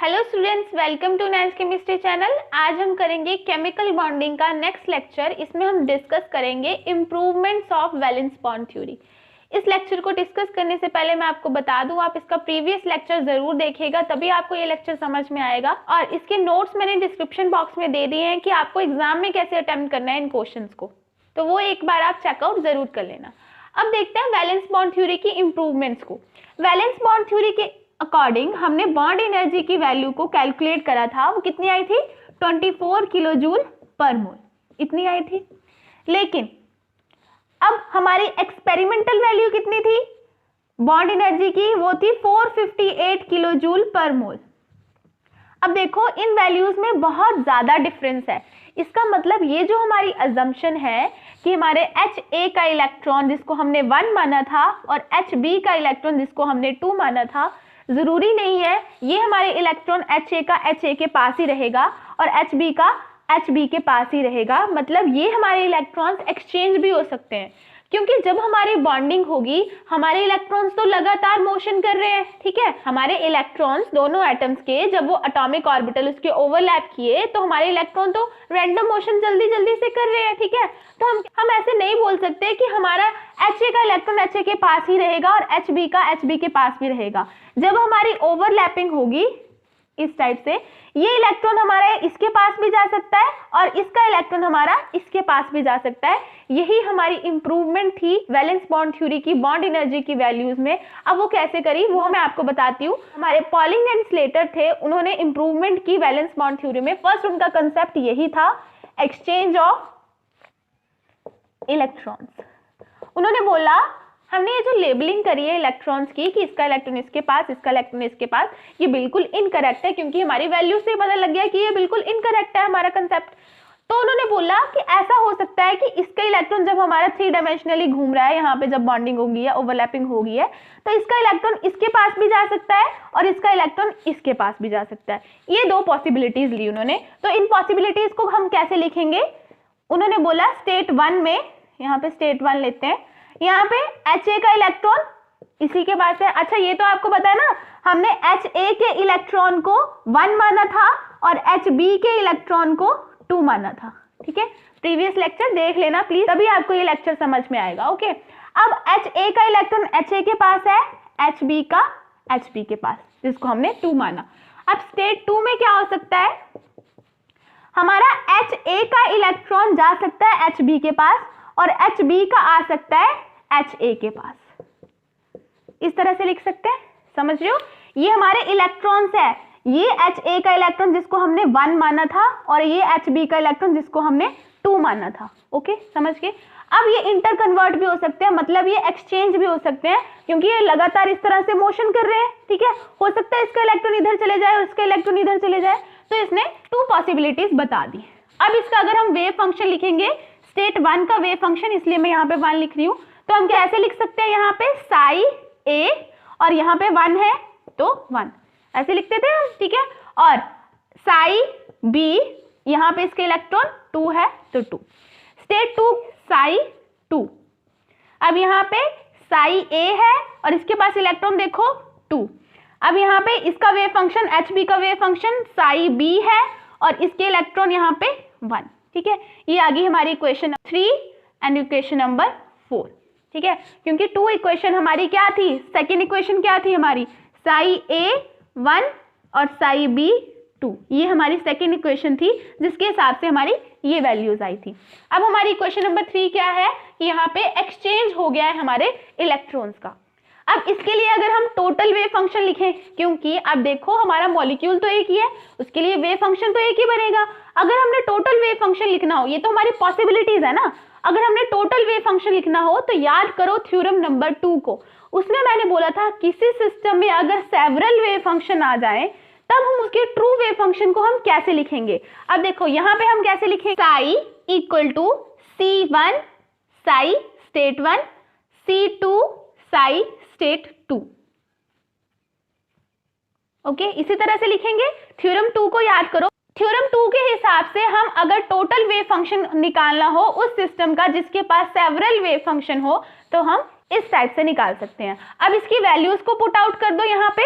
Hello students, welcome to ninth chemistry channel. आज हम करेंगे केमिकल बॉन्डिंग का नेक्स्ट लेक्चर। इसमें हम डिस्कस करेंगे improvements of valence bond theory. इस लेक्चर को डिस्कस करने से पहले मैं आपको बता दूं, आप इसका प्रीवियस लेक्चर जरूर देखिएगा, तभी आपको ये लेक्चर समझ में आएगा। और इसके नोट्स मैंने डिस्क्रिप्शन बॉक्स में दे दिए हैं कि आपको एग्जाम में कैसे अटेम्प्ट करना है इन क्वेश्चंस को, तो वो एक बार आप चेकआउट जरूर कर लेना। अब देखते हैं वैलेंस बॉन्ड थ्योरी की इम्प्रूवमेंट्स को। वैलेंस बॉन्ड थ्योरी के अकॉर्डिंग हमने बॉन्ड एनर्जी की वैल्यू को कैलकुलेट करा था। वो कितनी आई थी? 24 किलो जूल पर मोल, इतनी आई थी। लेकिन अब हमारी एक्सपेरिमेंटल वैल्यू कितनी थी बॉन्ड एनर्जी की? वो थी 458 किलो जूल पर मोल। अब देखो इन वैल्यूज में बहुत ज्यादा डिफरेंस है। इसका मतलब ये जो हमारी अजम्पशन है कि हमारे HA का इलेक्ट्रॉन जिसको हमने 1 माना था और HB का इलेक्ट्रॉन जिसको हमने 2 माना था, जरूरी नहीं है ये हमारे इलेक्ट्रॉन HA का HA के पास ही रहेगा और HB का HB के पास ही रहेगा। मतलब ये हमारे इलेक्ट्रॉन्स एक्सचेंज भी हो सकते हैं, क्योंकि जब हमारी बॉन्डिंग होगी हमारे इलेक्ट्रॉन्स तो लगातार मोशन कर रहे हैं, ठीक है। हमारे इलेक्ट्रॉन्स दोनों एटम्स के जब वो एटॉमिक ऑर्बिटल उसके ओवरलैप किए तो हमारे इलेक्ट्रॉन तो रैंडम मोशन जल्दी जल्दी से कर रहे हैं, ठीक है। तो हम ऐसे नहीं बोल सकते कि हमारा HA का इलेक्ट्रॉन HA के पास ही रहेगा और HB का HB के पास भी रहेगा। जब हमारी ओवरलैपिंग होगी इस टाइप से, ये इलेक्ट्रॉन हमारा इसके पास भी जा सकता है और इसका इलेक्ट्रॉन हमारा इसके पास भी जा सकता है। यही हमारी इंप्रूवमेंट थी वैलेंस बॉन्ड थ्योरी की बॉन्ड एनर्जी की वैल्यूज में। अब वो कैसे करी वो मैं आपको बताती हूँ। हमारे पॉलिंग एंड स्लेटर थे, उन्होंने इंप्रूवमेंट की वैलेंस बॉन्ड थ्योरी में। फर्स्ट उनका कंसेप्ट यही था, एक्सचेंज ऑफ इलेक्ट्रॉन्स। उन्होंने बोला हमने ये जो लेबलिंग करी है इलेक्ट्रॉन्स की कि इसका इलेक्ट्रॉन इसके पास, इसका इलेक्ट्रॉन इसके पास, ये बिल्कुल इनकरेक्ट है, क्योंकि हमारी वैल्यू से पता लग गया कि ये बिल्कुल इनकरेक्ट है हमारा कंसेप्ट। तो उन्होंने बोला कि ऐसा हो सकता है कि इसका इलेक्ट्रॉन जब हमारा 3 डायमेंशनली घूम रहा है, यहाँ पे जब बॉन्डिंग होगी या ओवरलैपिंग होगी है, तो इसका इलेक्ट्रॉन इसके पास भी जा सकता है और इसका इलेक्ट्रॉन इसके पास भी जा सकता है। ये 2 पॉसिबिलिटीज ली उन्होंने। तो इन पॉसिबिलिटीज को हम कैसे लिखेंगे? उन्होंने बोला स्टेट 1 में, यहाँ पे स्टेट 1 लेते हैं, यहाँ पे HA का इलेक्ट्रॉन इसी के पास है। अच्छा ये तो आपको पता है ना, हमने HA के इलेक्ट्रॉन को 1 माना था और HB के इलेक्ट्रॉन को 2 माना था, ठीक है। प्रीवियस लेक्चर देख लेना प्लीज, तभी आपको ये लेक्चर समझ में आएगा, ओके। अब HA का इलेक्ट्रॉन HA के पास है, HB का HB के पास, जिसको हमने 2 माना। अब स्टेट 2 में क्या हो सकता है? हमारा HA का इलेक्ट्रॉन जा सकता है HB के पास और HB का आ सकता है HA के पास। इस तरह से लिख सकते हैं, समझ रहे हो? ये हमारे इलेक्ट्रॉन्स है, ये HA का इलेक्ट्रॉन जिसको हमने 1 माना था और ये HB का इलेक्ट्रॉन जिसको हमने 2 माना था, ओके, समझ गए। अब ये इंटर कन्वर्ट भी हो सकते हैं, मतलब ये एक्सचेंज भी हो सकते हैं, क्योंकि ये लगातार इस तरह से मोशन कर रहे हैं, ठीक है। हो सकता है इसका इलेक्ट्रॉन इधर चले जाए और इसका इलेक्ट्रॉन इधर चले जाए, तो इसने 2 पॉसिबिलिटीज बता दी। अब इसका अगर हम वेव फंक्शन लिखेंगे, स्टेट 1 का वेव फंक्शन, इसलिए मैं यहाँ पे 1 लिख रही हूँ, तो हम कैसे लिख सकते हैं? यहाँ पे साई A और यहाँ पे 1 है तो 1, ऐसे लिखते थे हम, ठीक है। और साई B, यहाँ पे इसके इलेक्ट्रॉन 2 है तो 2। स्टेट 2 साई 2। अब यहाँ पे साई A है और इसके पास इलेक्ट्रॉन देखो 2। अब यहाँ पे इसका वेव फंक्शन HB का वेव फंक्शन साई B है और इसके इलेक्ट्रॉन यहाँ पे 1, ठीक है। ये आ गई हमारी इक्वेशन 3 एंड इक्वेशन नंबर 4, ठीक है। क्योंकि 2 इक्वेशन हमारी क्या थी? सेकेंड इक्वेशन क्या थी हमारी? साई A 1 और साई B 2, ये हमारी सेकेंड इक्वेशन थी, जिसके हिसाब से हमारी ये वैल्यूज आई थी। अब हमारी इक्वेशन नंबर 3 क्या है कि यहाँ पे एक्सचेंज हो गया है हमारे इलेक्ट्रॉन्स का। अब इसके लिए अगर हम टोटल वेव फंक्शन लिखें, क्योंकि अब देखो हमारा मॉलिक्यूल तो एक ही है, उसके लिए वेव फंक्शन तो एक ही बनेगा। अगर हमने टोटल वेव फंक्शन लिखना हो, ये तो हमारी पॉसिबिलिटीज है ना, अगर हमने टोटल वेव फंक्शन लिखना हो तो याद करो थ्योरम नंबर 2 को। उसमें मैंने बोला था किसी सिस्टम में अगर सेवरल वेव फंक्शन आ जाए तब हम उसके ट्रू वेव फंक्शन को हम कैसे लिखेंगे। अब देखो यहाँ पे हम कैसे लिखेंगे? Psi equal to C1 psi state 1 C2 psi state 2, okay, इसी तरह से लिखेंगे। थ्योरम 2 को याद करो। थ्योरम 2 के हिसाब से हम अगर टोटल वेव फंक्शन निकालना हो उस सिस्टम का जिसके पास सेवरल वेव फंक्शन हो, तो हम इस टाइप से निकाल सकते हैं। अब इसकी वैल्यूज को पुट आउट कर दो यहाँ पे।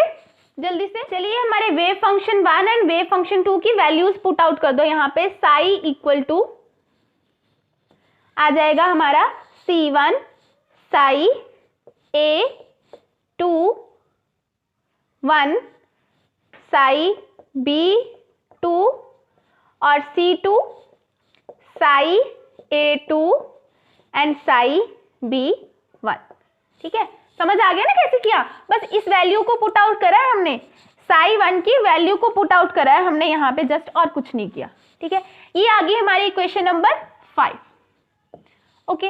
जल्दी से। चलिए हमारे wave function 1 and wave function 2 की वैल्यूज पुट आउट कर दो। यहाँ पे साई इक्वल टू आ जाएगा हमारा C1 Sai A2 1 Sai B2 और C2 Sai A2 and Sai B1। ठीक है, समझ आ गया ना कैसे किया? बस इस वैल्यू को पुट आउट करा है हमने, साई 1 की वैल्यू को पुट आउट करा है हमने यहाँ पे, जस्ट और कुछ नहीं किया। ठीक है, ये आ गई हमारी इक्वेशन नंबर 5। ओके,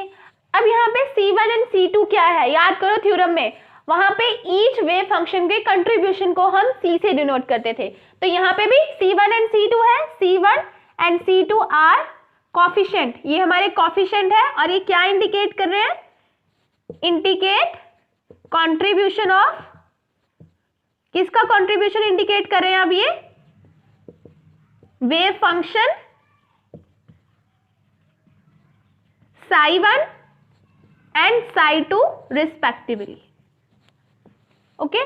अब यहाँ पे C1 एंड C2 क्या है? याद करो थ्योरम में वहां पे ईच वेव फंक्शन के कंट्रीब्यूशन को हम C से डिनोट करते थे, तो यहाँ पे भी C1 एंड C2 है। C1 and C2 are coefficient, ये हमारे कोफिशिएंट है और ये क्या इंडिकेट कर रहे हैं? इंडिकेट कंट्रीब्यूशन ऑफ, किसका कंट्रीब्यूशन इंडिकेट कर रहे हैं? अब ये wave function psi1 and psi2 respectively. Okay,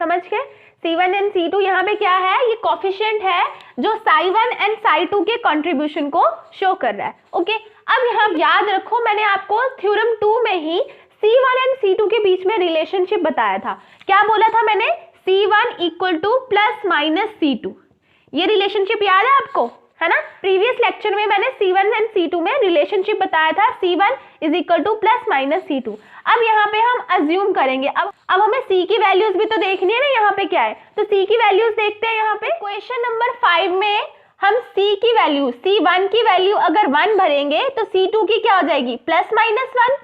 समझ गए? C1 एंड C2 यहाँ पे क्या है? ये कोफिशिएंट है जो psi1 एंड psi2 के कंट्रीब्यूशन को शो कर रहा है। ओके, अब यहाँ याद रखो मैंने आपको थ्योरम 2 में ही C1 एंड C2 के बीच में रिलेशनशिप बताया था। क्या बोला था मैंने? C1 equal two plus minus C2। ये रिलेशनशिप याद है आपको, है ना? प्रीवियस लेक्चर में मैंने C1 एंड C2 में रिलेशनशिप बताया था, C1 is equal two plus minus C2। अब यहाँ पे हम अज्यूम करेंगे, अब हमें C की वैल्यूज भी तो देखनी है ना, यहाँ पे क्या है, तो C की वैल्यूज देखते हैं। यहाँ पे क्वेश्चन नंबर 5 में हम C की वैल्यू, C1 की वैल्यू अगर 1 भरेंगे तो C2 की क्या हो जाएगी? प्लस माइनस 1,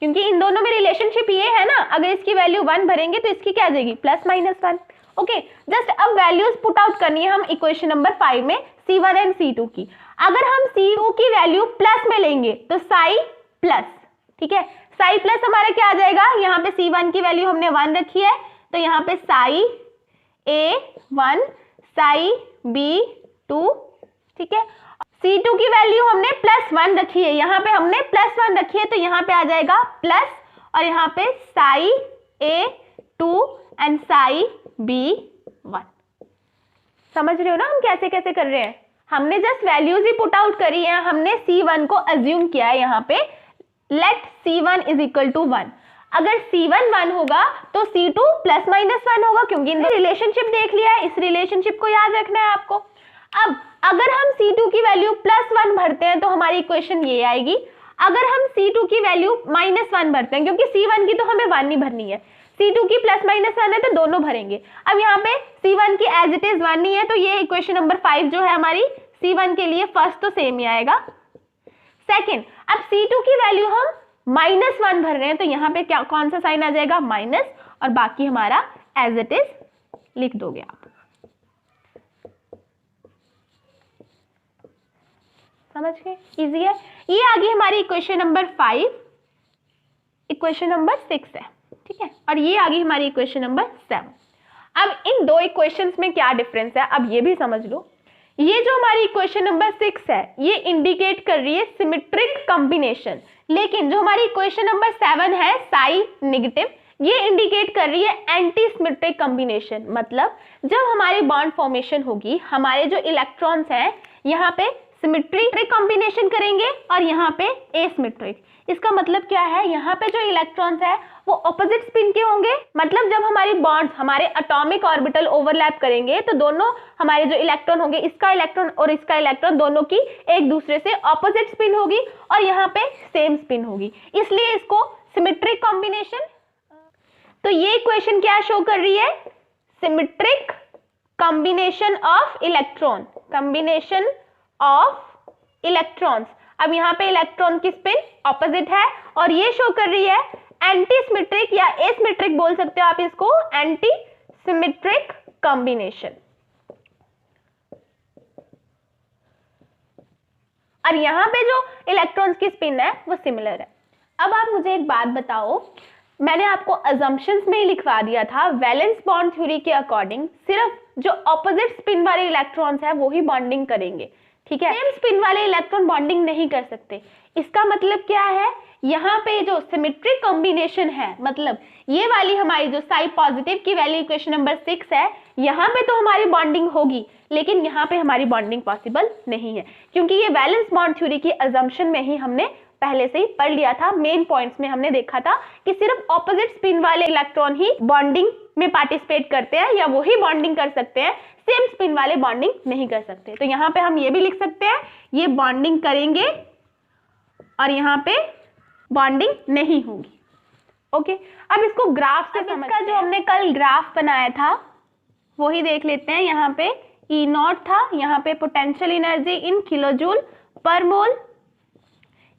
क्योंकि इन दोनों में रिलेशनशिप ये है ना, अगर इसकी वैल्यू 1 भरेंगे तो इसकी क्या आ जाएगी? Plus minus 1। ओके, जस्ट अब वैल्यूज पुट आउट करनी है हम इक्वेशन नंबर 5 में C1 एंड C2 की। अगर हम C2 की वैल्यू प्लस में लेंगे तो साई प्लस, ठीक है, साई प्लस हमारा क्या आ जाएगा? यहाँ पे C1 की वैल्यू हमने 1 रखी है, तो यहाँ पे साई A1 साई B2, ठीक है। C2 की वैल्यू हमने प्लस 1 रखी है, यहाँ पे हमने प्लस 1 रखी है, तो यहाँ पे आ जाएगा प्लस, और यहाँ पे Sai A2 and Sai B1। समझ रहे हो ना हम कैसे कैसे कर रहे हैं? हमने जस्ट वैल्यूज ही पुट आउट करी है, हमने C1 को अज्यूम किया है यहाँ पे, late C1 is equal to 1। अगर C1 1 होगा तो C2 प्लस माइनस 1 होगा, क्योंकि इनका रिलेशनशिप देख लिया है, इस रिलेशनशिप को याद रखना है आपको। अब अगर हम C2 की वैल्यू प्लस 1 भरते हैं तो हमारी इक्वेशन ये आएगी। अगर हम C2 की वैल्यू माइनस 1 भरते हैं, क्योंकि C1 की तो हमें 1 नहीं भरनी है, C2 की प्लस माइनस 1 है तो दोनों भरेंगे। अब यहाँ पे C1 की एज इट इज 1 नहीं है, तो ये इक्वेशन नंबर 5 जो है हमारी C1 के लिए फर्स्ट तो सेम ही आएगा। सेकेंड, अब C2 की वैल्यू हम माइनस 1 भर रहे हैं, तो यहाँ पे क्या कौन सा साइन आ जाएगा? माइनस, और बाकी हमारा एज इट इज लिख दोगे आप। समझ गए? इजी है। ये आ गई हमारी इक्वेशन नंबर 5, इक्वेशन नंबर 6 है, ठीक है, और ये आ गई हमारी इक्वेशन नंबर 7। अब इन दो इक्वेशंस में क्या डिफरेंस है, अब ये भी समझ लो। ये जो हमारी इक्वेशन नंबर 6 है ये इंडिकेट कर रही है सिमेट्रिक कॉम्बिनेशन, लेकिन जो हमारी इक्वेशन नंबर 7 है साई नेगेटिव, ये इंडिकेट कर रही है एंटी सिमेट्रिक कॉम्बिनेशन। मतलब जब हमारी बॉन्ड फॉर्मेशन होगी, हमारे जो इलेक्ट्रॉन्स हैं यहाँ पे सिमेट्रिक कॉम्बिनेशन करेंगे और यहाँ पे एसिमेट्रिक। इसका मतलब क्या है? यहाँ पे जो इलेक्ट्रॉन्स है वो ऑपोजिट स्पिन के होंगे, मतलब जब हमारी बॉन्ड्स, हमारे एटॉमिक ऑर्बिटल ओवरलैप करेंगे तो दोनों हमारे जो इलेक्ट्रॉन होंगे, इसका इलेक्ट्रॉन और इसका इलेक्ट्रॉन, दोनों की एक दूसरे से ऑपोजिट स्पिन होगी और यहाँ पे सेम स्पिन होगी, इसलिए इसको सिमेट्रिक कॉम्बिनेशन। तो ये इक्वेशन क्या शो कर रही है? Symmetric combination of electron, combination of electrons. अब यहाँ पे इलेक्ट्रॉन की स्पिन ऑपोजिट है और ये शो कर रही है एंटी सिमेट्रिक या एसिमेट्रिक बोल सकते हो आप इसको, एंटी सिमेट्रिक कॉम्बिनेशन। और यहाँ पे जो इलेक्ट्रॉन्स की स्पिन है वो सिमिलर है। अब आप मुझे एक बात बताओ, मैंने आपको अजम्पशंस में ही लिखवा दिया था, वैलेंस बॉन्ड थ्योरी के अकॉर्डिंग सिर्फ जो ऑपोजिट स्पिन वाले इलेक्ट्रॉन्स है वो ही बॉन्डिंग करेंगे, ठीक है। सेम स्पिन वाले इलेक्ट्रॉन बॉन्डिंग नहीं कर सकते। इसका मतलब क्या है? यहाँ पे जो सिमेट्रिक कॉम्बिनेशन है, मतलब ये वाली हमारी जो साई पॉजिटिव की वैल्यू इक्वेशन नंबर 6 है, यहाँ पे तो हमारी बॉन्डिंग होगी, लेकिन यहाँ पे हमारी बॉन्डिंग पॉसिबल नहीं है, क्योंकि ये वैलेंस बॉन्ड थ्योरी की अजम्पशन में ही हमने पहले से ही पढ़ लिया था। मेन पॉइंट्स में हमने देखा था कि सिर्फ ऑपोजिट स्पिन वाले इलेक्ट्रॉन ही बॉन्डिंग में पार्टिसिपेट करते हैं या वो ही बॉन्डिंग कर सकते हैं, सेम स्पिन वाले बॉन्डिंग नहीं कर सकते। तो यहाँ पे हम ये भी लिख सकते हैं, ये बॉन्डिंग करेंगे और यहाँ पे बॉन्डिंग नहीं होगी। ओके, अब इसको ग्राफ से समझते हैं। जो हमने कल ग्राफ बनाया था वो ही देख लेते हैं। यहाँ पे E0 था, यहाँ पे पोटेंशियल एनर्जी इन किलोजूल पर मोल,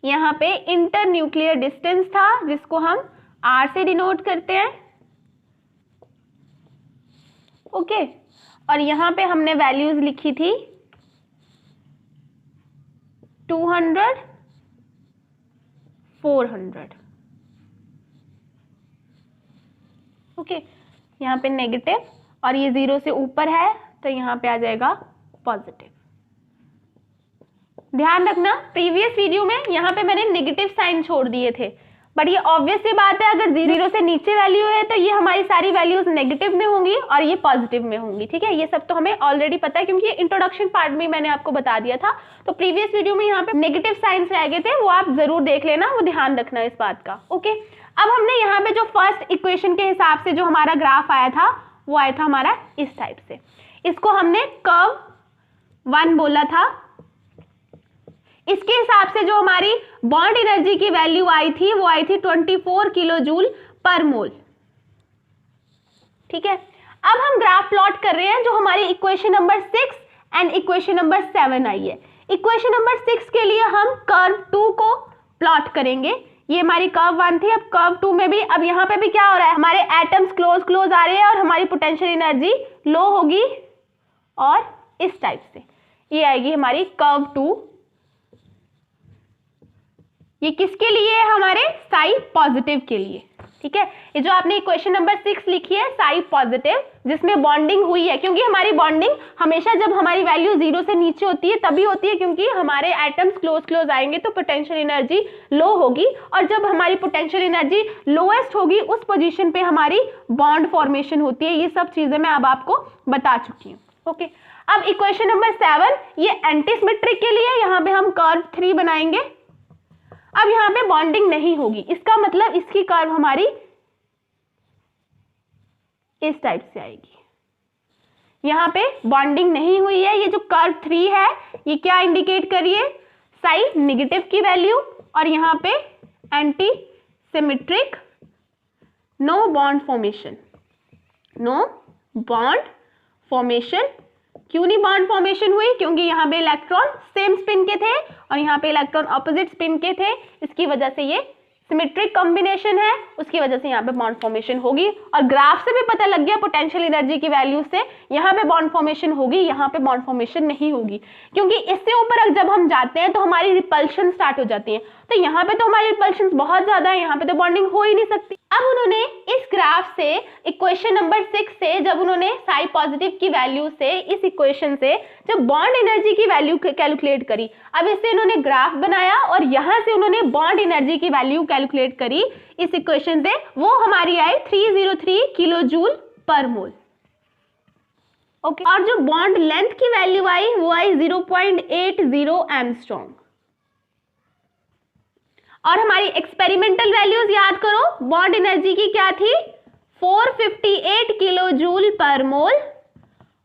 यहाँ पे इंटर न्यूक्लियर डिस्टेंस था जिसको हम R से डिनोट करते हैं। ओके, और यहाँ पे हमने वैल्यूज लिखी थी 200, 400। ओके, यहाँ पे नेगेटिव और ये 0 से ऊपर है तो यहाँ पे आ जाएगा पॉजिटिव। ध्यान रखना, प्रीवियस वीडियो में यहाँ पे मैंने नेगेटिव साइन छोड़ दिए थे, बट ये ऑब्वियस सी बात है, अगर 0 से नीचे वैल्यू है तो ये हमारी सारी वैल्यूज नेगेटिव में होंगी और ये पॉजिटिव में होंगी। ठीक है, ये सब तो हमें ऑलरेडी पता है, क्योंकि ये इंट्रोडक्शन पार्ट में मैंने आपको बता दिया था। तो प्रीवियस वीडियो में यहाँ पे नेगेटिव साइंस रह गए थे, वो आप जरूर देख लेना, वो ध्यान रखना इस बात का। ओके, अब हमने यहाँ पे जो फर्स्ट इक्वेशन के हिसाब से जो हमारा ग्राफ आया था वो आया था हमारा इस टाइप से। इसको हमने कर्व 1 बोला था। इसके हिसाब से जो हमारी बॉन्ड एनर्जी की वैल्यू आई थी वो आई थी 24 किलो जूल पर मोल। ठीक है, अब हम ग्राफ प्लॉट कर रहे हैं जो हमारी equation number 6 and equation number 7 आई है। इक्वेशन नंबर 6 के लिए हम कर्व 2 को प्लॉट करेंगे। ये हमारी कर्व 1 थी, अब कर्व 2 में भी अब यहाँ पे भी क्या हो रहा है, हमारे एटम्स क्लोज क्लोज आ रहे हैं और हमारी पोटेंशियल एनर्जी लो होगी और इस टाइप से ये आएगी हमारी कर्व 2। ये किसके लिए है, हमारे साई पॉजिटिव के लिए। ठीक है, ये जो आपने इक्वेशन नंबर 6 लिखी है साई पॉजिटिव, जिसमें बॉन्डिंग हुई है, क्योंकि हमारी बॉन्डिंग हमेशा जब हमारी वैल्यू 0 से नीचे होती है तभी होती है, क्योंकि हमारे एटम्स क्लोज क्लोज आएंगे तो पोटेंशियल एनर्जी लो होगी, और जब हमारी पोटेंशियल एनर्जी लोएस्ट होगी उस पोजीशन पे हमारी बॉन्ड फॉर्मेशन होती है। ये सब चीजें मैं अब आपको बता चुकी हूँ। ओके, अब इक्वेशन नंबर 7 ये एंटी सिमेट्रिक के लिए, यहाँ पे हम कर्व 3 बनाएंगे। अब यहाँ पे बॉन्डिंग नहीं होगी, इसका मतलब इसकी कर्व हमारी इस टाइप से आएगी। यहाँ पे बॉन्डिंग नहीं हुई है। ये जो कर्व 3 है ये क्या इंडिकेट करिए, साई नेगेटिव की वैल्यू, और यहाँ पे anti symmetric, no bond formation, no bond formation. क्यों नहीं बॉन्ड फॉर्मेशन हुई, क्योंकि यहाँ पे इलेक्ट्रॉन सेम स्पिन के थे और यहाँ पे इलेक्ट्रॉन ऑपोजिट स्पिन के थे, इसकी वजह से ये सिमेट्रिक कॉम्बिनेशन है, उसकी वजह से यहाँ पे बॉन्ड फॉर्मेशन होगी। और ग्राफ से भी पता लग गया पोटेंशियल एनर्जी की वैल्यू से यहाँ पे बॉन्ड फॉर्मेशन होगी, यहाँ पे बॉन्ड फॉर्मेशन नहीं होगी, क्योंकि इससे ऊपर जब हम जाते हैं तो हमारी रिपल्शन स्टार्ट हो जाती है। तो यहाँ पे तो हमारी रिपल्शन बहुत ज्यादा है, यहाँ पे तो बॉन्डिंग हो ही नहीं सकती। अब उन्होंने इस ग्राफ से इक्वेशन नंबर 6 से जब उन्होंने साई पॉजिटिव की वैल्यू से इस इक्वेशन से जब बॉन्ड एनर्जी की वैल्यू कैलकुलेट करी, अब इससे इन्होंने ग्राफ बनाया और यहां से उन्होंने बॉन्ड एनर्जी की वैल्यू कैलकुलेट करी इस इक्वेशन से, वो हमारी आई 303 किलो जूल पर मोल। ओके, और जो बॉन्ड लेंथ की वैल्यू आई वो आई 0.80 एंगस्ट्रॉम। और हमारी एक्सपेरिमेंटल वैल्यूज याद करो, बॉन्ड एनर्जी की क्या थी 458 किलो जूल पर मोल,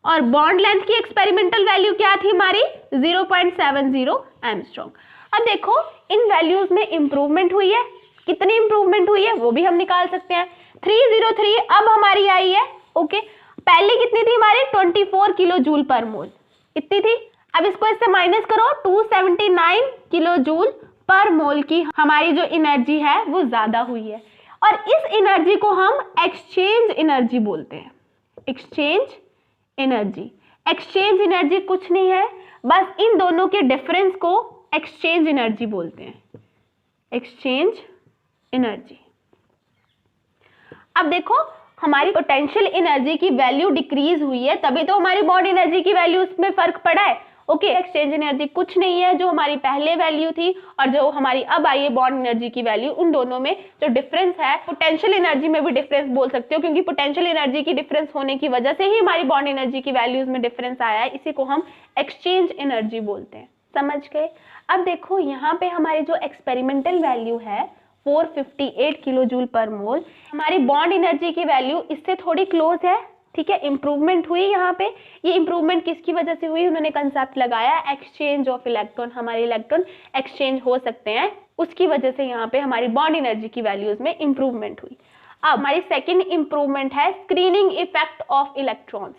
और बॉन्ड लेंथ की एक्सपेरिमेंटल वैल्यू क्या थी हमारी 0.70 एंगस्ट्रॉम। अब देखो इन वैल्यूज में इंप्रूवमेंट हुई है, कितनी इंप्रूवमेंट हुई है वो भी हम निकाल सकते हैं। 303 अब हमारी आई है। ओके, पहले कितनी थी हमारी 24 किलो जूल पर मोल, इतनी थी। अब इसको इससे माइनस करो, 279 किलो जूल पर मोल की हमारी जो एनर्जी है वो ज्यादा हुई है, और इस एनर्जी को हम एक्सचेंज एनर्जी बोलते हैं। एक्सचेंज एनर्जी, एक्सचेंज एनर्जी कुछ नहीं है, बस इन दोनों के डिफरेंस को एक्सचेंज एनर्जी बोलते हैं, एक्सचेंज एनर्जी। अब देखो हमारी पोटेंशियल एनर्जी की वैल्यू डिक्रीज हुई है, तभी तो हमारी बॉन्ड एनर्जी की वैल्यू में फर्क पड़ा है, ओके, एक्सचेंज एनर्जी कुछ नहीं है, जो हमारी पहले वैल्यू थी और जो हमारी अब आई है बॉन्ड एनर्जी की वैल्यू, उन दोनों में जो डिफरेंस है, पोटेंशियल एनर्जी में भी डिफरेंस बोल सकते हो, क्योंकि पोटेंशियल एनर्जी की डिफरेंस होने की वजह से ही हमारी बॉन्ड एनर्जी की वैल्यूज में डिफरेंस आया है, इसी को हम एक्सचेंज एनर्जी बोलते हैं। समझ गए? अब देखो यहाँ पे हमारी जो एक्सपेरिमेंटल वैल्यू है 458 किलो जूल पर मोल, हमारी बॉन्ड एनर्जी की वैल्यू इससे थोड़ी क्लोज है। ठीक है, इंप्रूवमेंट हुई यहाँ पे। ये इंप्रूवमेंट किसकी वजह से हुई? उन्होंने कंसेप्ट लगाया एक्सचेंज ऑफ इलेक्ट्रॉन, हमारे इलेक्ट्रॉन एक्सचेंज हो सकते हैं, उसकी वजह से यहाँ पे हमारी बॉन्ड एनर्जी की वैल्यूज में इंप्रूवमेंट हुई। अब हमारी सेकेंड इंप्रूवमेंट है स्क्रीनिंग इफेक्ट ऑफ इलेक्ट्रॉन्स।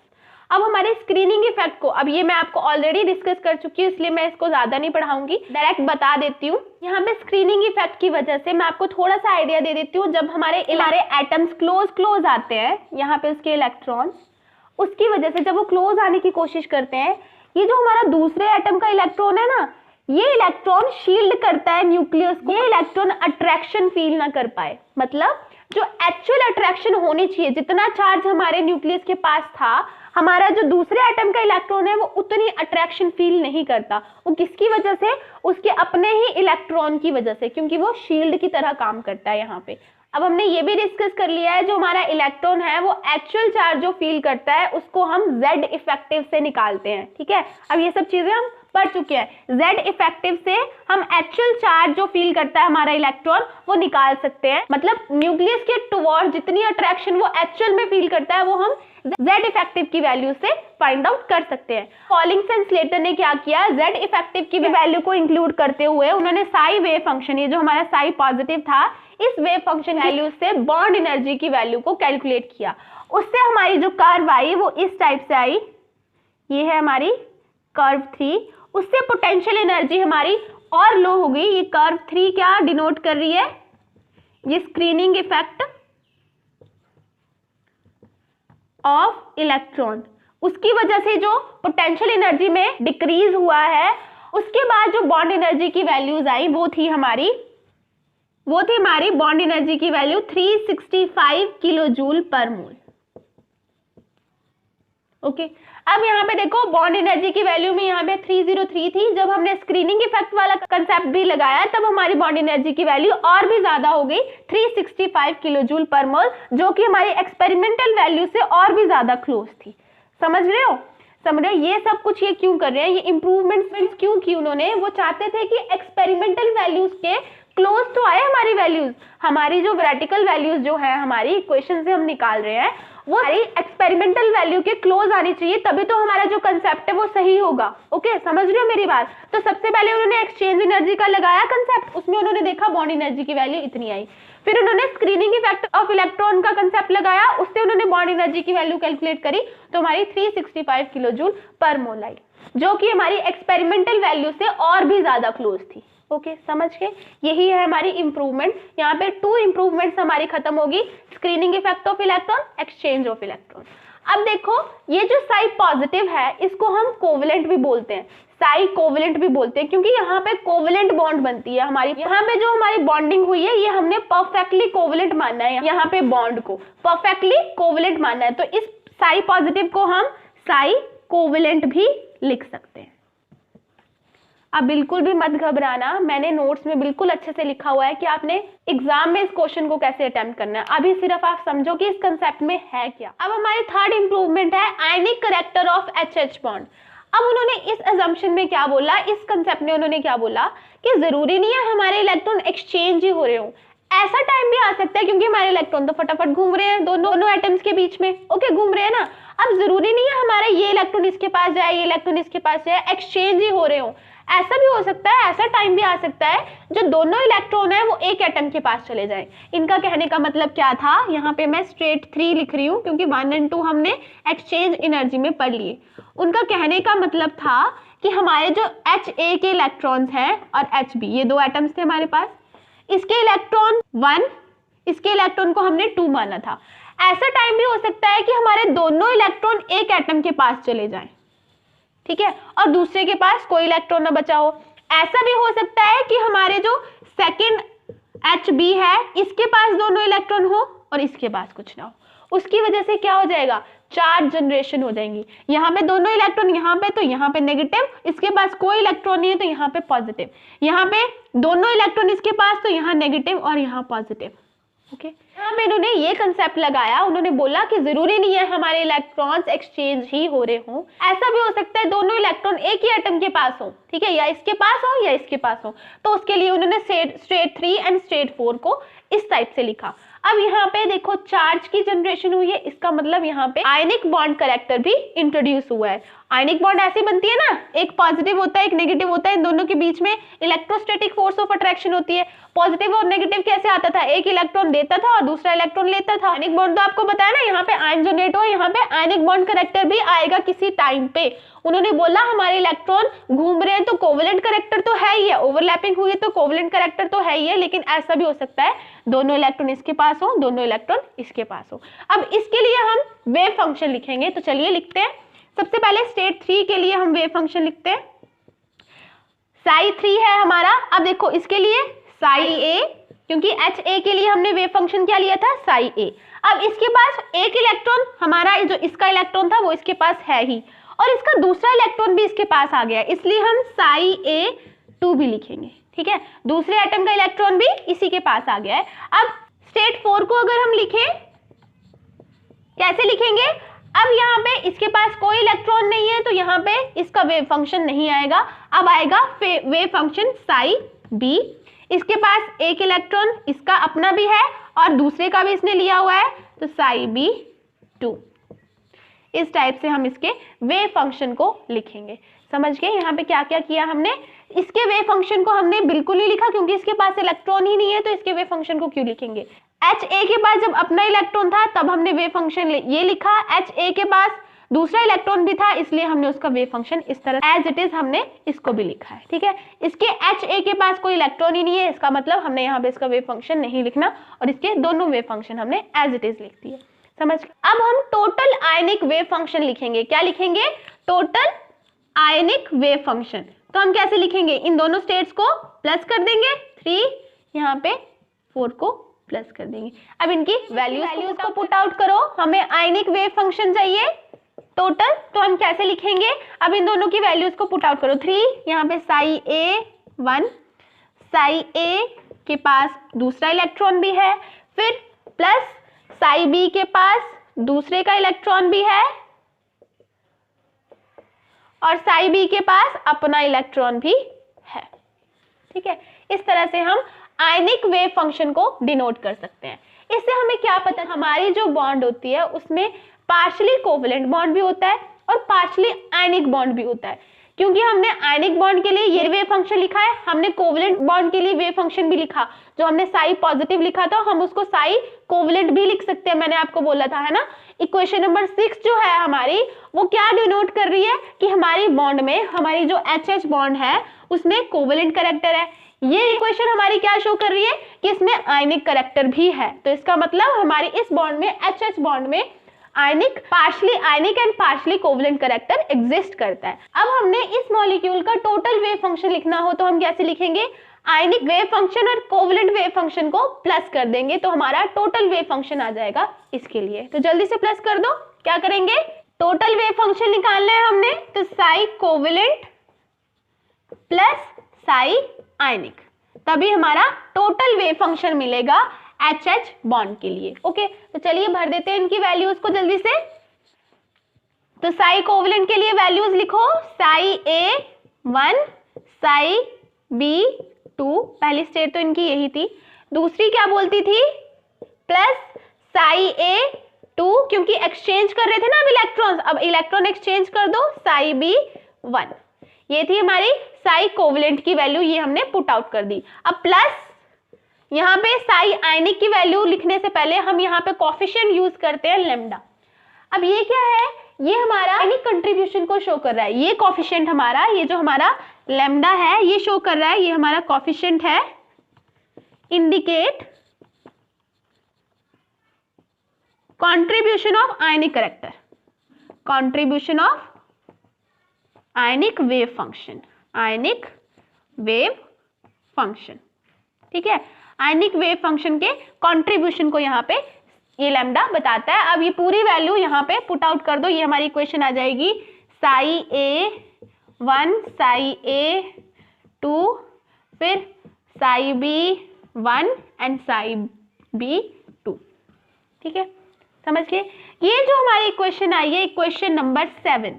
अब हमारे स्क्रीनिंग इफेक्ट को, अब ये मैं आपको ऑलरेडी डिस्कस कर चुकी हूँ, इसलिए मैं इसको ज्यादा नहीं पढ़ाऊंगी, डायरेक्ट बता देती हूँ। यहाँ पे स्क्रीनिंग इफेक्ट की वजह से मैं आपको थोड़ा सा आइडिया दे देती हूँ। जब हमारे एटम्स क्लोज आते हैं, यहाँ पे उसके इलेक्ट्रॉन्स, उसकी वजह से जब वो क्लोज आने की कोशिश करते हैं, ये जो हमारा दूसरे एटम का इलेक्ट्रॉन है ना, ये इलेक्ट्रॉन शील्ड करता है न्यूक्लियस को, ये इलेक्ट्रॉन अट्रैक्शन फील ना कर पाए। मतलब जो एक्चुअल अट्रैक्शन होनी चाहिए, जितना चार्ज हमारे न्यूक्लियस के पास था, हमारा जो दूसरे एटम का इलेक्ट्रॉन है वो उतनी अट्रैक्शन फील नहीं करता। वो किसकी वजह से? उसके अपने ही इलेक्ट्रॉन की वजह से, क्योंकि वो शील्ड की तरह काम करता है यहाँ पे। अब हमने ये भी डिस्कस कर लिया है, जो हमारा इलेक्ट्रॉन है वो एक्चुअल चार्ज जो फील करता है उसको हम Z इफेक्टिव से निकालते हैं। ठीक है, अब ये सब चीजें हम पढ़ चुके हैं। Z इफेक्टिव से हम एक्चुअल चार्ज जो फील करता है हमारा इलेक्ट्रॉन वो निकाल सकते हैं। मतलब न्यूक्लियस के टुवर्ड जितनी अट्रैक्शन वो एक्चुअल में फील करता है वो हम Z इफेक्टिव की वैल्यू से फाइंड आउट कर सकते हैं। पॉलिंग्स एंड स्लेटर ने क्या किया? Z इफेक्टिव की वैल्यू को इंक्लूड करते हुए उन्होंने साई वेव फंक्शन, ये जो हमारा साई पॉजिटिव था, इस वेव फंक्शन वैल्यू से बॉन्ड एनर्जी की वैल्यू को कैलकुलेट किया। उससे हमारी जो कर्व आई वो इस टाइप से आई, ये है हमारी कर्व 3। उससे पोटेंशियल एनर्जी हमारी और लो हो गई। ये कर्व 3 क्या डिनोट कर रही है? ये स्क्रीनिंग इफेक्ट ऑफ इलेक्ट्रॉन, उसकी वजह से जो पोटेंशियल एनर्जी में डिक्रीज हुआ है, उसके बाद जो बॉन्ड एनर्जी की वैल्यूज आई वो थी हमारी बॉन्ड एनर्जी की वैल्यू 365 किलो जूल पर मोल। ओके, अब यहाँ पे देखो बॉन्ड एनर्जी की वैल्यू में यहाँ पे 303 थी। जब हमने स्क्रीनिंग इफेक्ट वाला कंसेप्ट भी लगाया तब हमारी बॉन्ड एनर्जी की वैल्यू और भी ज्यादा हो गई, 365 किलो जूल पर मोल, जो कि हमारी एक्सपेरिमेंटल वैल्यू से और भी ज्यादा क्लोज थी। समझ रहे हो? समझ रहे? ये सब कुछ ये क्यों कर रहे हैं? ये इंप्रूवमेंट्स क्यों की उन्होंने? वो चाहते थे कि एक्सपेरिमेंटल वैल्यूज के क्लोज तो आए हमारी वैल्यूज, हमारी जो वेरिटिकल वैल्यूज जो है हमारी इक्वेशन से हम निकाल रहे हैं वो हमारी एक्सपेरिमेंटल वैल्यू के क्लोज आनी चाहिए, तभी तो हमारा जो कंसेप्ट है वो सही होगा। ओके, समझ रहे हो मेरी बात? तो सबसे पहले उन्होंने एक्सचेंज एनर्जी का लगाया कंसेप्ट, उसमें उन्होंने देखा बॉन्ड एनर्जी की वैल्यू इतनी आई। फिर उन्होंने स्क्रीनिंग इफेक्ट ऑफ इलेक्ट्रॉन का कंसेप्ट लगाया, उससे उन्होंने बॉन्ड एनर्जी की वैल्यू कैलकुलेट करी, तो हमारी 365 किलो जूल पर मोल आई, जो कि हमारी एक्सपेरिमेंटल वैल्यू से और भी ज्यादा क्लोज थी। ओके, समझ के? यही है हमारी इंप्रूवमेंट। यहाँ पे 2 इंप्रूवमेंट्स हमारी खत्म होगी, screening effect of electron, exchange of electron. अब देखो ये जो साई पॉजिटिव है इसको हम कोवेलेंट भी बोलते हैं, साई कोवेलेंट भी बोलते हैं, क्योंकि यहाँ पे कोवेलेंट बॉन्ड बनती है हमारी। यहाँ पे जो हमारी बॉन्डिंग हुई है ये हमने परफेक्टली कोवेलेंट मानना है, यहाँ पे बॉन्ड को परफेक्टली कोवेलेंट मानना है, तो इस साई पॉजिटिव को हम साई कोवेलेंट भी लिख सकते हैं। अब बिल्कुल भी मत घबराना, मैंने नोट्स में बिल्कुल अच्छे से लिखा हुआ है कि आपने एग्जाम में इस क्वेश्चन को कैसे अटेम्प्ट करना है। अभी सिर्फ आप समझो कि इस कंसेप्ट में है क्या। अब हमारी थर्ड इंप्रूवमेंट है आयनिक करेक्टर ऑफ HH बॉन्ड। अब उन्होंने इस अजम्पशन में क्या बोला, इस कंसेप्ट में उन्होंने क्या बोला कि जरूरी नहीं है हमारे इलेक्ट्रॉन एक्सचेंज ही हो रहे हो, ऐसा टाइम भी आ सकता है क्योंकि हमारे इलेक्ट्रॉन तो फटाफट घूम रहे हैं दोनों एटम्स के बीच में। ओके, घूम रहे हैं ना। अब जरूरी नहीं है हमारा ये इलेक्ट्रॉन इसके पास जाए, ये इलेक्ट्रॉन इसके पास जाए, एक्सचेंज ही हो रहे हो, ऐसा भी हो सकता है। ऐसा टाइम भी आ सकता है जो दोनों इलेक्ट्रॉन है वो एक एटम के पास चले जाएं। इनका कहने का मतलब क्या था, यहाँ पे मैं स्ट्रेट 3 लिख रही हूँ क्योंकि 1 और 2 हमने एक्सचेंज एनर्जी में पढ़ लिए। उनका कहने का मतलब था कि हमारे जो HA के इलेक्ट्रॉन्स हैं और HB, ये 2 एटम्स थे हमारे पास, इसके इलेक्ट्रॉन 1, इसके इलेक्ट्रॉन को हमने 2 माना था। ऐसा टाइम भी हो सकता है कि हमारे दोनों इलेक्ट्रॉन एक एटम के पास चले जाएं, ठीक है, और दूसरे के पास कोई इलेक्ट्रॉन ना बचा हो। ऐसा भी हो सकता है कि हमारे जो सेकंड HB है इसके पास दोनों इलेक्ट्रॉन हो और इसके पास कुछ ना हो। उसकी वजह से क्या हो जाएगा, चार्ज जनरेशन हो जाएंगी। यहाँ पे दोनों इलेक्ट्रॉन यहाँ पे, तो यहाँ पे नेगेटिव, इसके पास कोई इलेक्ट्रॉन नहीं है तो यहाँ पे पॉजिटिव, यहाँ पे दोनों इलेक्ट्रॉन इसके पास तो यहाँ नेगेटिव और यहाँ पॉजिटिव। ओके, यहाँ पे इन्होंने ये कंसेप्ट लगाया, उन्होंने बोला कि जरूरी नहीं है हमारे इलेक्ट्रॉन्स एक्सचेंज ही हो रहे हों, ऐसा भी हो सकता है दोनों इलेक्ट्रॉन एक ही एटम के पास हो, ठीक है, या इसके पास हो या इसके पास हो। तो उसके लिए उन्होंने स्टेट 3 एंड स्टेट 4 को इस टाइप से लिखा। अब यहाँ पे देखो चार्ज की जनरेशन हुई है, इसका मतलब यहाँ पे आयनिक बॉन्ड कैरेक्टर भी इंट्रोड्यूस हुआ है। आयनिक बॉन्ड ऐसी बनती है ना, एक पॉजिटिव होता है एक नेगेटिव होता है, इन दोनों के बीच में इलेक्ट्रोस्टैटिक फोर्स ऑफ अट्रैक्शन होती है। पॉजिटिव और नेगेटिव कैसे आता था, एक इलेक्ट्रॉन देता था और दूसरा इलेक्ट्रॉन लेता था। आयनिक बॉन्ड तो आपको बताया ना, यहाँ पे आयन जनरेट हो, यहाँ पे आयनिक बॉन्ड कैरेक्टर भी आएगा किसी टाइम पे। उन्होंने बोला हमारे इलेक्ट्रॉन घूम रहे हैं तो कोवेलेंट कैरेक्टर तो है ही है, ओवरलैपिंग हुई है तो कोवेलेंट कैरेक्टर तो है ही है, लेकिन ऐसा भी हो सकता है दोनों इलेक्ट्रॉन इसके पास हो, दोनों इलेक्ट्रॉन इसके पास हो। अब इसके लिए हम वेव फंक्शन लिखेंगे, तो चलिए लिखते हैं। सबसे पहले स्टेट 3 के लिए हम वेव फंक्शन लिखते हैं। साई 3 है हमारा। अब देखो इसके लिए साई ए, क्योंकि HA के लिए हमने वेव फंक्शन क्या लिया था, साई ए। अब इसके पास एक इलेक्ट्रॉन, हमारा जो इसका इलेक्ट्रॉन था वो इसके पास है ही, और इसका दूसरा इलेक्ट्रॉन भी इसके पास आ गया, इसलिए हम साई A2 भी लिखेंगे, ठीक है, दूसरे एटम का इलेक्ट्रॉन भी इसी के पास आ गया है। अब स्टेट 4 को अगर हम लिखें, कैसे लिखेंगे, अब यहाँ पे इसके पास कोई इलेक्ट्रॉन नहीं है तो यहाँ पे इसका वेव फंक्शन नहीं आएगा, अब आएगा वेव फंक्शन साई बी। इसके पास एक इलेक्ट्रॉन इसका अपना भी है और दूसरे का भी इसने लिया हुआ है, तो साई बी 2। इस टाइप से हम इसके वेव फंक्शन को लिखेंगे। समझ गए यहाँ पे क्या क्या किया हमने। इसके वेव फंक्शन को हमने बिल्कुल नहीं लिखा क्योंकि इसके पास इलेक्ट्रॉन ही नहीं है, तो इसके वेव फंक्शन को क्यों लिखेंगे। HA के पास जब अपना इलेक्ट्रॉन था तब हमने वेव फंक्शन ये लिखा, HA के पास दूसरा इलेक्ट्रॉन भी था इसलिए हमने उसका वेव फंक्शन इस तरह एज इट इज हमने इसको भी लिखा है, ठीक है। इसके HA के पास कोई इलेक्ट्रॉन ही नहीं है, इसका मतलब हमने यहाँ पे इसका वेव फंक्शन नहीं लिखना और इसके दोनों वेव फंक्शन हमने एज इट इज लिख दिए। समझ। अब हम टोटल आयनिक वेव फंक्शन लिखेंगे। क्या लिखेंगे, टोटल आयनिक वेव फंक्शन। तो हम कैसे लिखेंगे, इन दोनों स्टेट्स को प्लस कर देंगे, 3 यहाँ पे 4 को प्लस कर देंगे। अब इनकी वैल्यूज को पुट आउट करो, हमें आयनिक वेव फंक्शन चाहिए टोटल, तो हम कैसे लिखेंगे। अब इन दोनों की वैल्यूज को पुट आउट करो, 3 यहाँ पे साई ए 1, साई ए के पास दूसरा इलेक्ट्रॉन भी है, फिर प्लस साई बी के पास दूसरे का इलेक्ट्रॉन भी है और साई बी के पास अपना इलेक्ट्रॉन भी है, ठीक है। इस तरह से हम आयनिक वेव फंक्शन को डिनोट कर सकते हैं। इससे हमें क्या पता, हमारी जो बॉन्ड होती है उसमें पार्शियली कोवेलेंट बॉन्ड भी होता है और पार्शियली आयनिक बॉन्ड भी होता है। क्योंकि हमने आयनिक बॉन्ड के लिए ये वेव फंक्शन लिखा है, हमने कोवेलेंट बॉन्ड के लिए वेव फंक्शन भी लिखा। जो हमने साई पॉजिटिव लिखा था हम उसको साई कोवेलेंट भी लिख सकते हैं, मैंने आपको बोला था, है ना। इक्वेशन नंबर 6 जो है हमारी, वो क्या डिनोट कर रही है कि हमारी बॉन्ड में, हमारी जो HH बॉन्ड है उसमें कोवेलेंट कैरेक्टर है। ये इक्वेशन हमारी क्या शो कर रही है कि इसमें आयनिक कैरेक्टर भी है। तो इसका मतलब हमारी इस बॉन्ड में, HH बॉन्ड में आयनिक, partially ionic and partially covalent character exist करता है। अब हमने इस मॉलिक्यूल का टोटल वेव फंक्शन लिखना हो तो हम कैसे लिखेंगे, आयनिक वेव फंक्शन और कोवेलेंट वेव फंक्शन को प्लस कर देंगे तो हमारा टोटल वेव फंक्शन आ जाएगा इसके लिए। तो जल्दी से प्लस कर दो। क्या करेंगे, टोटल वेव फंक्शन निकालना है हमने, तो साई कोवेलेंट प्लस साई आयनिक, तभी हमारा टोटल वेव फंक्शन मिलेगा HH बॉन्ड के लिए। ओके, तो चलिए भर देते हैं इनकी वैल्यूज को जल्दी से। तो साई कोवेलेंट के लिए वैल्यूज लिखो, साई A 1, साई B 2, पहली स्टेट तो इनकी यही थी। दूसरी क्या बोलती थी, प्लस साई A 2, क्योंकि एक्सचेंज कर रहे थे ना अब इलेक्ट्रॉन्स, अब इलेक्ट्रॉन एक्सचेंज कर दो, साई B 1। ये थी हमारी साई कोवेलेंट की वैल्यू, ये हमने पुट आउट कर दी। अब प्लस यहाँ पे साई आयनिक की वैल्यू लिखने से पहले हम यहाँ पे कोफिशिएंट यूज करते हैं लैम्डा। अब ये क्या है, ये हमारा आयनिक कंट्रीब्यूशन को शो कर रहा है। ये कोफिशिएंट हमारा, ये जो हमारा लैम्डा है ये शो कर रहा है, ये हमारा कोफिशिएंट है, indicate contribution of ionic character, contribution of ionic wave function, ionic wave function, ठीक है। आयनिक वेव फंक्शन के कंट्रीब्यूशन को यहाँ पे ये लैम्डा बताता है। अब ये पूरी वैल्यू यहाँ पे पुट आउट कर दो, ये हमारी इक्वेशन आ जाएगी साई A1 साई A2 फिर Sai B1 and Sai B2। ठीक है, समझ गए। ये जो हमारी इक्वेशन आई है इक्वेशन नंबर 7।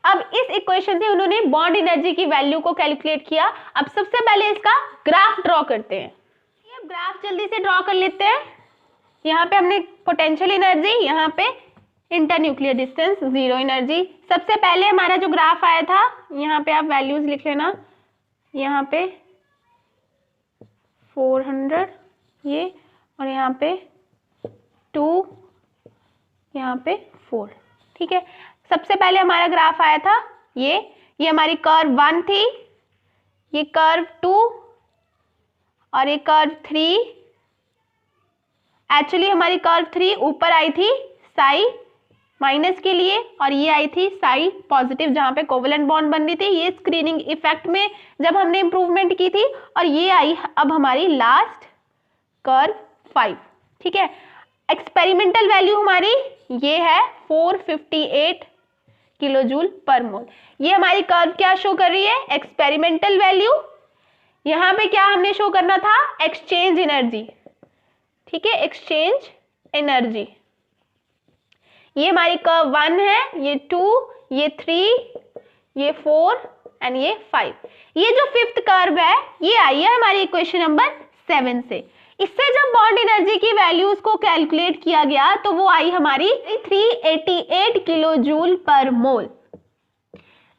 अब इस इक्वेशन से उन्होंने बॉन्ड एनर्जी की वैल्यू को कैलकुलेट किया। अब सबसे पहले इसका ग्राफ ड्रॉ करते हैं। ये ग्राफ जल्दी से ड्रॉ कर लेते हैं। यहाँ पे हमने पोटेंशियल एनर्जी, यहाँ पे इंटरन्यूक्लियर डिस्टेंस, जीरो एनर्जी। सबसे पहले हमारा जो ग्राफ आया था, यहाँ पे आप वैल्यूज लिख लेना, यहाँ पे 400 ये, और यहाँ पे 2, यहाँ पे 4। ठीक है, सबसे पहले हमारा ग्राफ आया था ये हमारी कर्व 1 थी, ये कर्व 2 और ये कर्व 3। एक्चुअली हमारी कर्व 3 ऊपर आई थी साई माइनस के लिए, और ये आई थी साई पॉजिटिव जहां पे कोवेलेंट बॉन्ड बन रही थी। ये स्क्रीनिंग इफेक्ट में जब हमने इंप्रूवमेंट की थी, और ये आई अब हमारी लास्ट कर्व 5। ठीक है, एक्सपेरिमेंटल वैल्यू हमारी ये है 458 किलोजूल पर मोल। ये हमारी कर्व क्या शो कर रही है, एक्सपेरिमेंटल वैल्यू। यहाँ पे क्या हमने शो करना था, एक्सचेंज एनर्जी। ठीक है, एक्सचेंज एनर्जी। ये हमारी कर्व 1 है, ये 2, ये 3, ये 4 एंड ये 5। ये जो फिफ्थ कर्व है ये आई है हमारी इक्वेशन नंबर 7 से। इससे जब बॉन्ड एनर्जी की वैल्यूज को कैलकुलेट किया गया तो वो आई हमारी 388 किलो जूल पर मोल,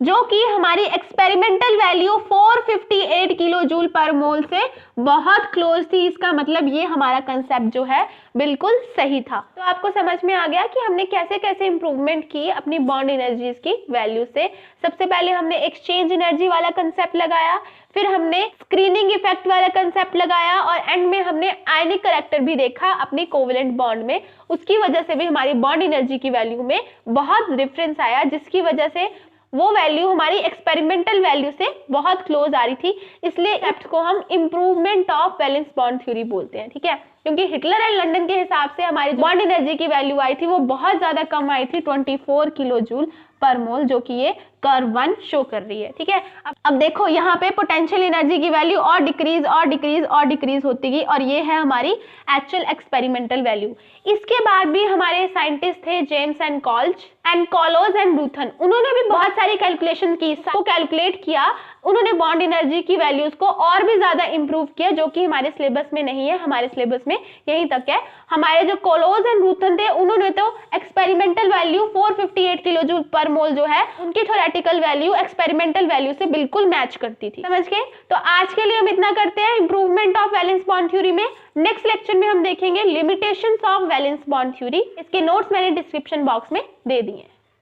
जो कि हमारी एक्सपेरिमेंटल वैल्यू 458 किलो जूल पर मोल से बहुत क्लोज थी। इसका मतलब ये हमारा कंसेप्ट जो है बिल्कुल सही था। तो आपको समझ में आ गया कि हमने कैसे कैसे इंप्रूवमेंट की अपनी बॉन्ड एनर्जीज की वैल्यू से। सबसे पहले हमने एक्सचेंज एनर्जी वाला कंसेप्ट लगाया, फिर हमने स्क्रीनिंग इफेक्ट वाला कंसेप्ट लगाया, और एंड में हमने आयनिक करैक्टर भी देखा अपनी कोवेलेंट बॉन्ड में। उसकी वजह से भी हमारी बॉन्ड एनर्जी की वैल्यू में बहुत डिफरेंस आया, जिसकी वजह से वो वैल्यू हमारी एक्सपेरिमेंटल वैल्यू से बहुत क्लोज आ रही थी। इसलिए कंसेप्ट को हम improvement of valence bond theory बोलते हैं। ठीक है, क्योंकि हिटलर एंड लंदन के हिसाब से हमारी बॉन्ड एनर्जी की वैल्यू आई थी वो बहुत ज्यादा कम आई थी, 24 किलो जूल पर मोल, जो कि ये कर्व 1 शो कर रही है। ठीक है, अब देखो यहाँ पे पोटेंशियल एनर्जी की वैल्यू और डिक्रीज और डिक्रीज और डिक्रीज होती गई, और ये है हमारी एक्चुअल एक्सपेरिमेंटल वैल्यू। इसके बाद भी हमारे साइंटिस्ट थे जेम्स एंड कॉलोज एंड रूथन। उन्होंने भी बहुत सारी कैलकुलेशन की, सबको कैलकुलेट किया। उन्होंने बॉन्ड एनर्जी की वैल्यूज को और भी ज्यादा इंप्रूव किया, जो कि हमारे सिलेबस में नहीं है। हमारे सिलेबस में यहीं तक है। हमारे जो कॉलोज एंड रूथन थे उन्होंने तो एक्सपेरिमेंटल वैल्यू 458 किलो जूल पर मोल जो है उनकी थ्योरेटिकल वैल्यू एक्सपेरिमेंटल वैल्यू से बिल्कुल मैच करती थी। समझ गए? तो आज के लिए हम इतना करते हैं improvement of valence bond theory में। नेक्स्ट लेक्चर में हम देखेंगे limitations of valence bond theory. इसके नोट्स मैंने डिस्क्रिप्शन बॉक्स में दे दिए हैं।